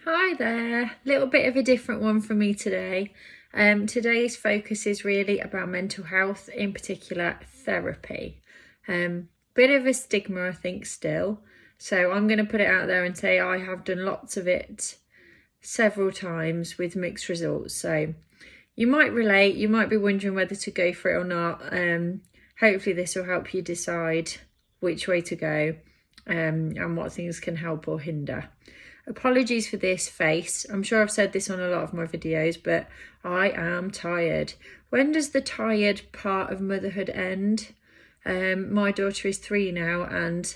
Hi there, little bit of a different one from me today. Today's focus is really about mental health, in particular therapy. Bit of a stigma, I think, still. So I'm going to put it out there and say I have done lots of it several times with mixed results. So you might relate, you might be wondering whether to go for it or not. Hopefully this will help you decide which way to go and what things can help or hinder. Apologies for this face. I'm sure I've said this on a lot of my videos, but I am tired. When does the tired part of motherhood end? My daughter is 3 now and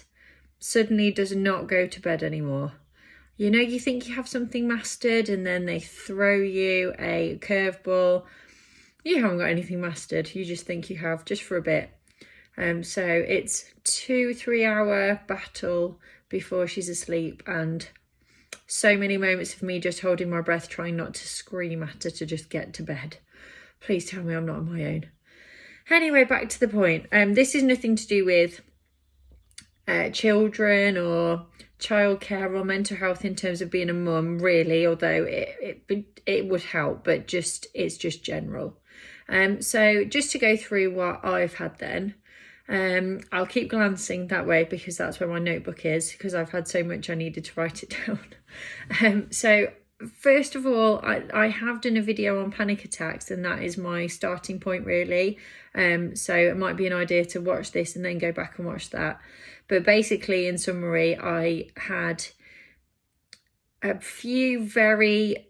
suddenly does not go to bed anymore. You know, you think you have something mastered and then they throw you a curveball. You haven't got anything mastered. You just think you have, just for a bit. So it's 2-3 hour battle before she's asleep, and so many moments of me just holding my breath, trying not to scream at her to just get to bed. Please tell me I'm not on my own. Anyway, back to the point. This is nothing to do with children or childcare or mental health in terms of being a mum, really, although it would help, but it's just general. So just to go through what I've had then. I'll keep glancing that way because that's where my notebook is, because I've had so much I needed to write it down. So first of all, I have done a video on panic attacks, and that is my starting point really. So it might be an idea to watch this and then go back and watch that. But basically, in summary, I had a few very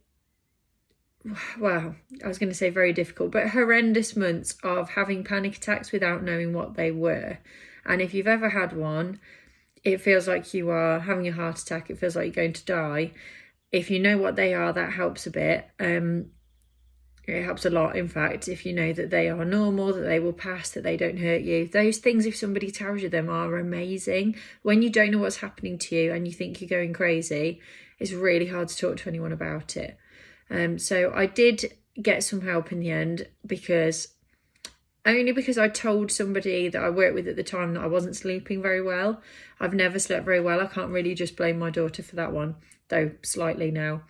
difficult, but horrendous months of having panic attacks without knowing what they were. And if you've ever had one, it feels like you are having a heart attack. It feels like you're going to die. If you know what they are, that helps a bit. It helps a lot, in fact, if you know that they are normal, that they will pass, that they don't hurt you. Those things, if somebody tells you them, are amazing. When you don't know what's happening to you and you think you're going crazy, it's really hard to talk to anyone about it. So I did get some help in the end, because I told somebody that I worked with at the time that I wasn't sleeping very well. I've never slept very well. I can't really just blame my daughter for that one, though slightly now.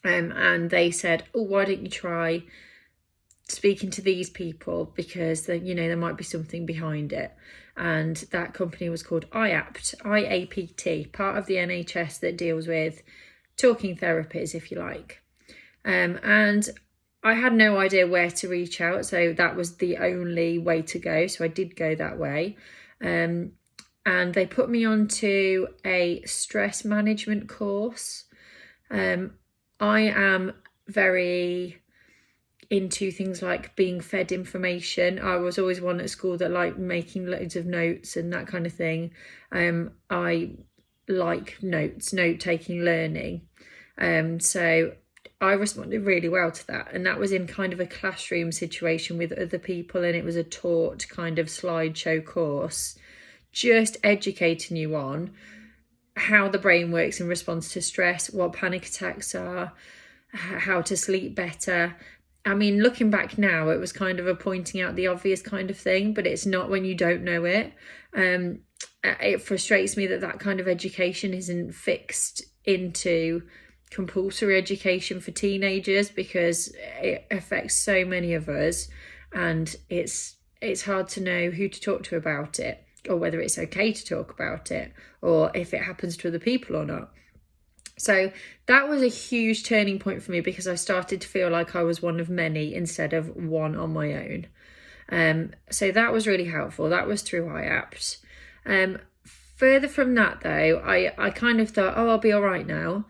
And they said, oh, why don't you try speaking to these people, because there might be something behind it. And that company was called IAPT, part of the NHS that deals with talking therapies, if you like. And I had no idea where to reach out, so that was the only way to go. So I did go that way. And they put me onto a stress management course. I am very into things like being fed information. I was always one at school that liked making loads of notes and that kind of thing. I like note-taking, learning. So I responded really well to that, and that was in kind of a classroom situation with other people, and it was a taught kind of slideshow course, just educating you on how the brain works in response to stress, what panic attacks are, how to sleep better. I mean, looking back now, it was kind of a pointing out the obvious kind of thing, but it's not when you don't know it. It frustrates me that kind of education isn't fixed into compulsory education for teenagers, because it affects so many of us, and it's hard to know who to talk to about it, or whether it's okay to talk about it, or if it happens to other people or not. So that was a huge turning point for me, because I started to feel like I was one of many instead of one on my own. So that was really helpful. That was through IAPT. Further from that though, I kind of thought, oh, I'll be all right now.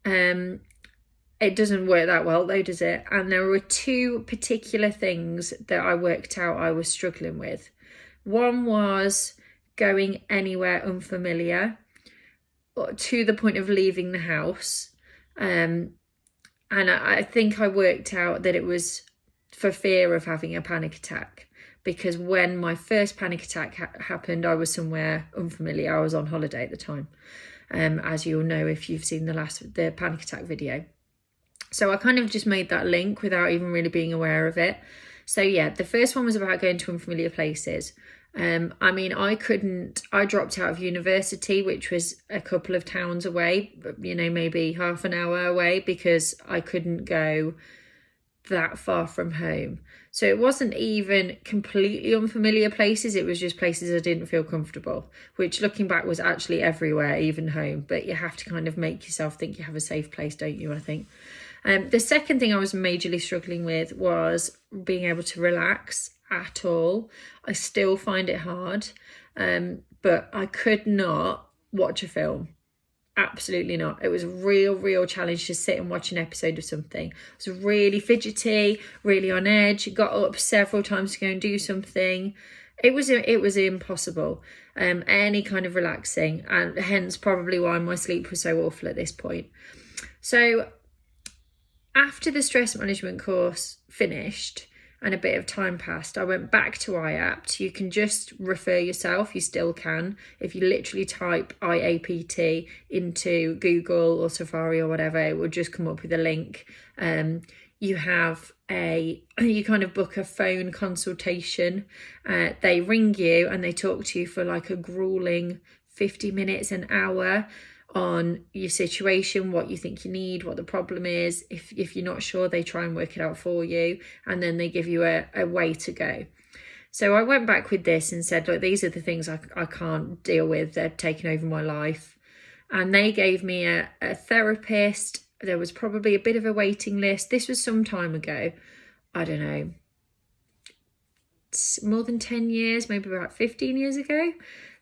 It doesn't work that well though, does it? And there were 2 particular things that I worked out I was struggling with. One was going anywhere unfamiliar, to the point of leaving the house. And I think I worked out that it was for fear of having a panic attack, because when my first panic attack happened, I was somewhere unfamiliar. I was on holiday at the time. As you'll know if you've seen the panic attack video. So I kind of just made that link without even really being aware of it. So yeah, the first one was about going to unfamiliar places. I mean, I dropped out of university, which was a couple of towns away, maybe half an hour away, because I couldn't go that far from home. So it wasn't even completely unfamiliar places, it was just places I didn't feel comfortable, which looking back was actually everywhere, even home. But you have to kind of make yourself think you have a safe place, don't you, I think. The second thing I was majorly struggling with was being able to relax at all. I still find it hard, but I could not watch a film. Absolutely not. It was a real challenge to sit and watch an episode of something. I was really fidgety, really on edge, got up several times to go and do something. It was impossible, any kind of relaxing, and hence probably why my sleep was so awful at this point. So after the stress management course finished and a bit of time passed, I went back to IAPT. You can just refer yourself, you still can. If you literally type IAPT into Google or Safari or whatever, it will just come up with a link. You kind of book a phone consultation. They ring you and they talk to you for like a grueling 50 minutes, an hour, on your situation, what you think you need, what the problem is. If you're not sure, they try and work it out for you, and then they give you a way to go. So I went back with this and said, look, these are the things I can't deal with. They're taking over my life. And they gave me a therapist. There was probably a bit of a waiting list. This was some time ago. I don't know, more than 10 years, maybe about 15 years ago.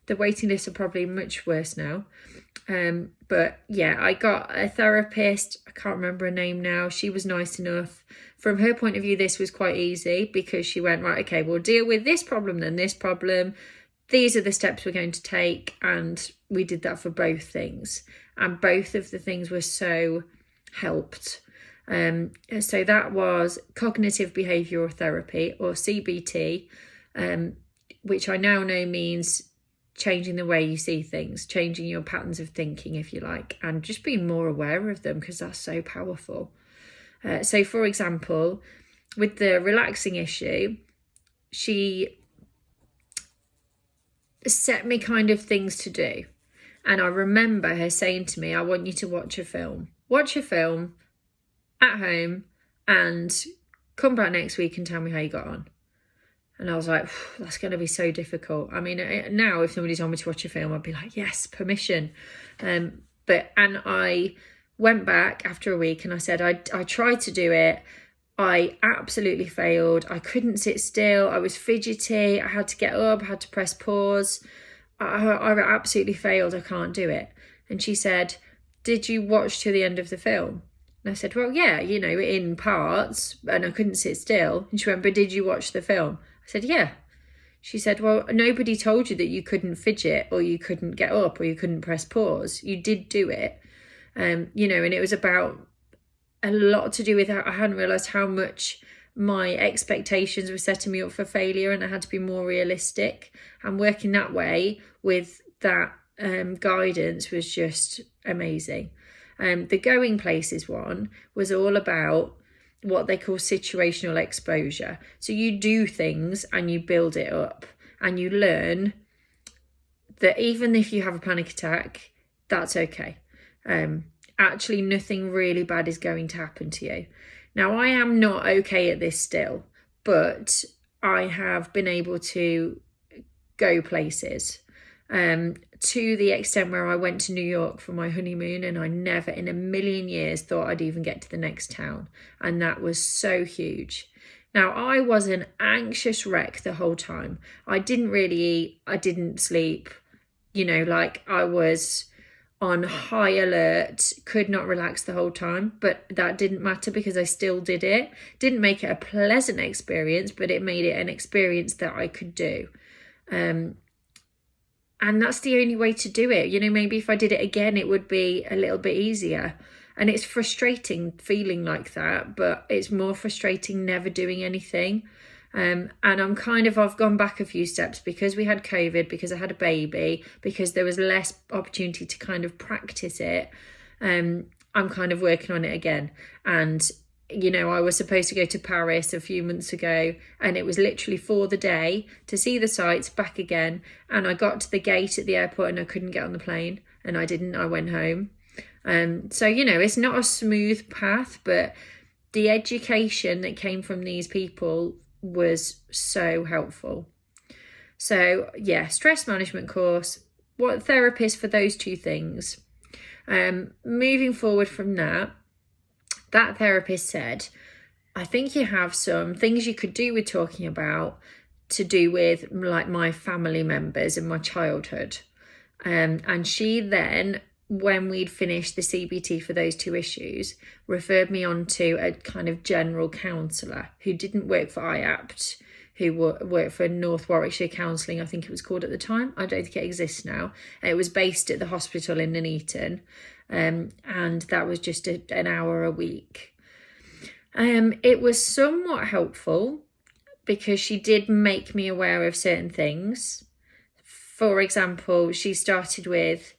The waiting lists are probably much worse now. But yeah, I got a therapist. I can't remember her name now. She was nice enough. From her point of view, this was quite easy, because she went, right, okay, we'll deal with this problem, then this problem. These are the steps we're going to take. And we did that for both things. And both of the things were so helped. So that was cognitive behavioural therapy, or CBT, which I now know means changing the way you see things, changing your patterns of thinking, if you like, and just being more aware of them, because that's so powerful. So for example, with the relaxing issue, she set me kind of things to do. And I remember her saying to me, I want you to watch a film at home and come back next week and tell me how you got on. And I was like, that's going to be so difficult. I mean, now if somebody told me to watch a film, I'd be like, yes, permission. And I went back after a week and I said, I tried to do it. I absolutely failed. I couldn't sit still. I was fidgety. I had to get up, I had to press pause. I absolutely failed. I can't do it. And she said, did you watch to the end of the film? And I said, well, yeah, in parts, and I couldn't sit still. And she went, but did you watch the film? I said, yeah. She said, well, nobody told you that you couldn't fidget or you couldn't get up or you couldn't press pause. You did do it. And it was about a lot to do with how I hadn't realised how much my expectations were setting me up for failure, and I had to be more realistic. And working that way with that guidance was just amazing. The going places one was all about what they call situational exposure. So you do things and you build it up, and you learn that even if you have a panic attack, that's okay. Actually, nothing really bad is going to happen to you. Now, I am not okay at this still, but I have been able to go places. To the extent where I went to New York for my honeymoon, and I never in a million years thought I'd even get to the next town. And that was so huge. Now, I was an anxious wreck the whole time. I didn't really eat. I didn't sleep. I was on high alert, could not relax the whole time. But that didn't matter, because I still did it. Didn't make it a pleasant experience, but it made it an experience that I could do. And that's the only way to do it. Maybe if I did it again, it would be a little bit easier. And it's frustrating feeling like that, but it's more frustrating never doing anything. And I've gone back a few steps because we had COVID, because I had a baby, because there was less opportunity to kind of practice it. I'm kind of working on it again. And you know, I was supposed to go to Paris a few months ago, and it was literally for the day to see the sights, back again. And I got to the gate at the airport and I couldn't get on the plane, and I didn't. I went home. So, you know, it's not a smooth path, but the education that came from these people was so helpful. So, yeah, stress management course. What therapist for those two things? Moving forward from that therapist said, I think you have some things you could do with talking about to do with like my family members and my childhood. And she then, when we'd finished the CBT for those two issues, referred me on to a kind of general counsellor who didn't work for IAPT, who worked for North Warwickshire Counselling, I think it was called at the time. I don't think it exists now. It was based at the hospital in Nuneaton. And that was just an hour a week. It was somewhat helpful because she did make me aware of certain things. For example, she started with,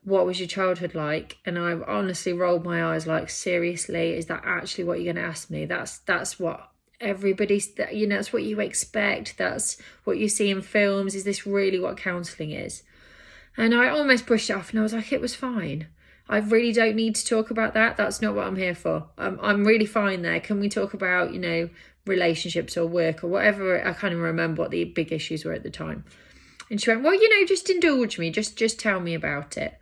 what was your childhood like? And I honestly rolled my eyes like, seriously, is that actually what you're going to ask me? That's what everybody's, you know, that's what you expect. That's what you see in films. Is this really what counselling is? And I almost pushed it off, and I was like, it was fine. I really don't need to talk about that. That's not what I'm here for. I'm really fine there. Can we talk about, you know, relationships or work or whatever? I can't even remember what the big issues were at the time. And she went, well, you know, just indulge me. Just tell me about it.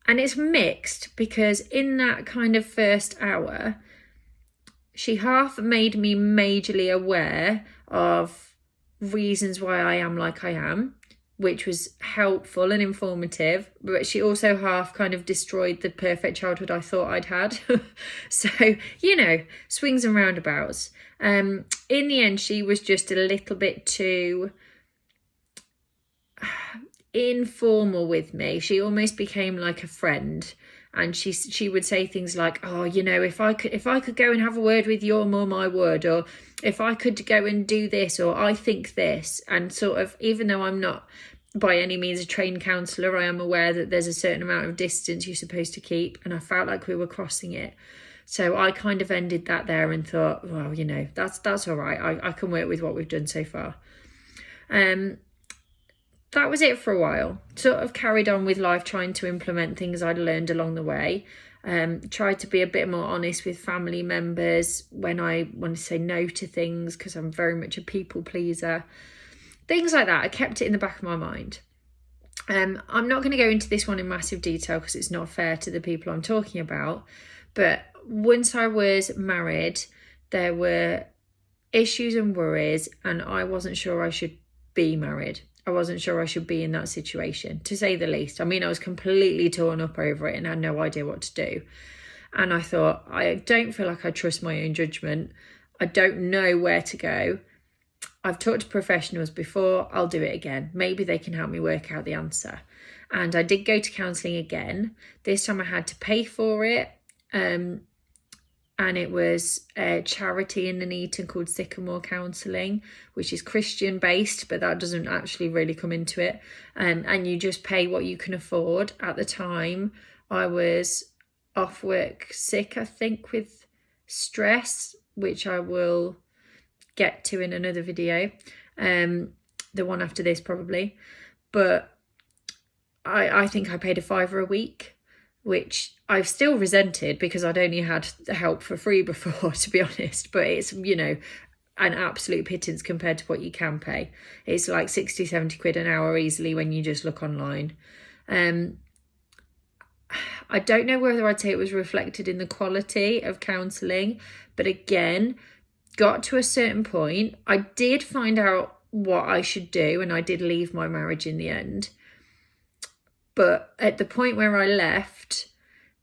And it's mixed, because in that kind of first hour, she half made me majorly aware of reasons why I am like I am, which was helpful and informative, but she also half kind of destroyed the perfect childhood I thought I'd had. So, you know, swings and roundabouts. In the end, she was just a little bit too informal with me. She almost became like a friend, and she would say things like, oh, you know, if I could go and have a word with your mum, I would, or if I could go and do this, or I think this. And sort of, even though I'm not by any means a trained counsellor, I am aware that there's a certain amount of distance you're supposed to keep, and I felt like we were crossing it. So I kind of ended that there and thought, well, you know, that's all right. I can work with what we've done so far. That was it for a while. Sort of carried on with life, trying to implement things I'd learned along the way. Tried to be a bit more honest with family members when I want to say no to things, because I'm very much a people pleaser. Things like that. I kept it in the back of my mind. I'm not going to go into this one in massive detail because it's not fair to the people I'm talking about. But once I was married, there were issues and worries, and I wasn't sure I should be married. I wasn't sure I should be in that situation, to say the least. I mean, I was completely torn up over it and had no idea what to do. And I thought, I don't feel like I trust my own judgment. I don't know where to go. I've talked to professionals before. I'll do it again. Maybe they can help me work out the answer. And I did go to counselling again. This time I had to pay for it. And it was a charity in Nuneaton called Sycamore Counselling, which is Christian based, but that doesn't actually really come into it. And you just pay what you can afford. At the time, I was off work sick, I think, with stress, which I will get to in another video. The one after this probably. But I think I paid £5 a week, which I've still resented because I'd only had the help for free before, to be honest. But it's, you know, an absolute pittance compared to what you can pay. It's like 60, 70 quid an hour easily when you just look online. I don't know whether I'd say it was reflected in the quality of counselling, but again, got to a certain point. I did find out what I should do, and I did leave my marriage in the end. But at the point where I left,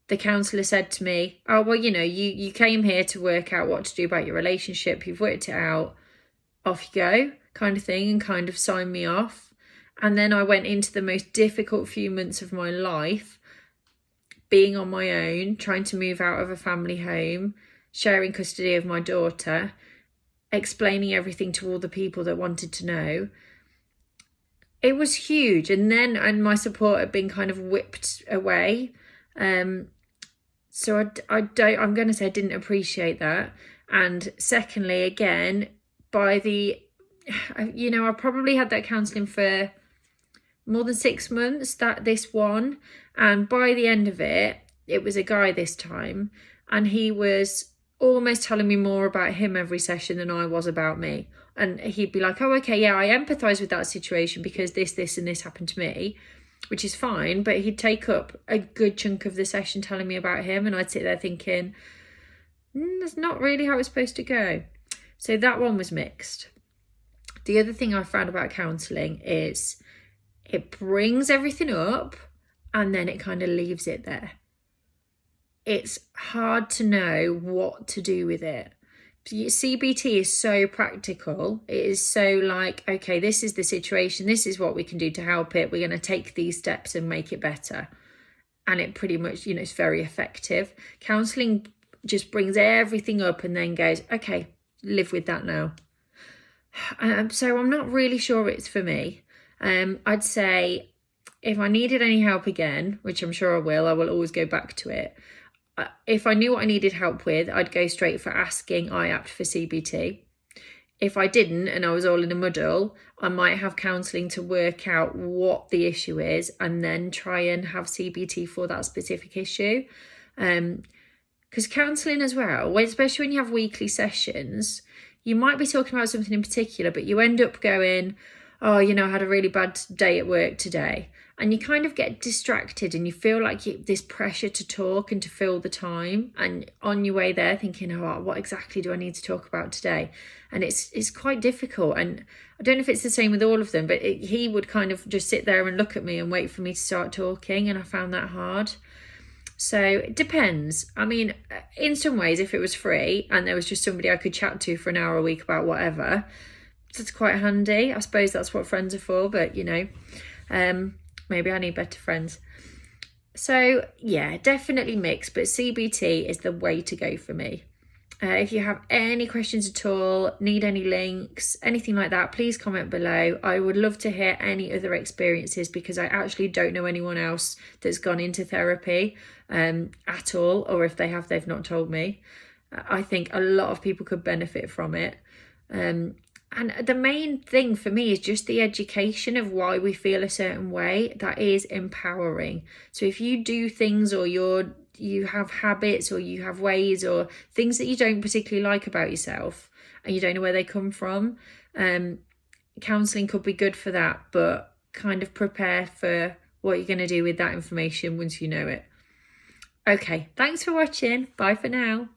the counsellor said to me, oh, well, you know, you came here to work out what to do about your relationship. You've worked it out. Off you go, kind of thing, and kind of signed me off. And then I went into the most difficult few months of my life, being on my own, trying to move out of a family home, sharing custody of my daughter, explaining everything to all the people that wanted to know. It was huge. And my support had been kind of whipped away. So I'm going to say I didn't appreciate that. And secondly, again, by the, I probably had that counselling for more than 6 months, this one. And by the end of it, it was a guy this time. And he was almost telling me more about him every session than I was about me. And he'd be like, oh, okay, yeah, I empathise with that situation because this and this happened to me, which is fine. But he'd take up a good chunk of the session telling me about him. And I'd sit there thinking, that's not really how it's supposed to go. So that one was mixed. The other thing I found about counselling is it brings everything up and then it kind of leaves it there. It's hard to know what to do with it. CBT is so practical. It is so like, okay, this is the situation. This is what we can do to help it. We're going to take these steps and make it better. And it pretty much, it's very effective. Counselling just brings everything up and then goes, okay, live with that now. So I'm not really sure it's for me. I'd say if I needed any help again, which I'm sure I will always go back to it. If I knew what I needed help with, I'd go straight for asking IAPT for CBT. If I didn't and I was all in a muddle, I might have counselling to work out what the issue is and then try and have CBT for that specific issue. Because counselling as well, especially when you have weekly sessions, you might be talking about something in particular, but you end up going, oh, I had a really bad day at work today. And you kind of get distracted and you feel like this pressure to talk and to fill the time. And on your way there thinking, oh, what exactly do I need to talk about today? And it's quite difficult. And I don't know if it's the same with all of them, but he would kind of just sit there and look at me and wait for me to start talking. And I found that hard. So it depends. I mean, in some ways, if it was free and there was just somebody I could chat to for an hour a week about whatever, that's quite handy. I suppose that's what friends are for, but maybe I need better friends. So yeah, definitely mixed, but CBT is the way to go for me. If you have any questions at all, need any links, anything like that, please comment below. I would love to hear any other experiences because I actually don't know anyone else that's gone into therapy at all, or if they have, they've not told me. I think a lot of people could benefit from it. And the main thing for me is just the education of why we feel a certain way. That is empowering. So if you do things or you have habits or you have ways or things that you don't particularly like about yourself and you don't know where they come from, counselling could be good for that, but kind of prepare for what you're going to do with that information once you know it. Okay, thanks for watching. Bye for now.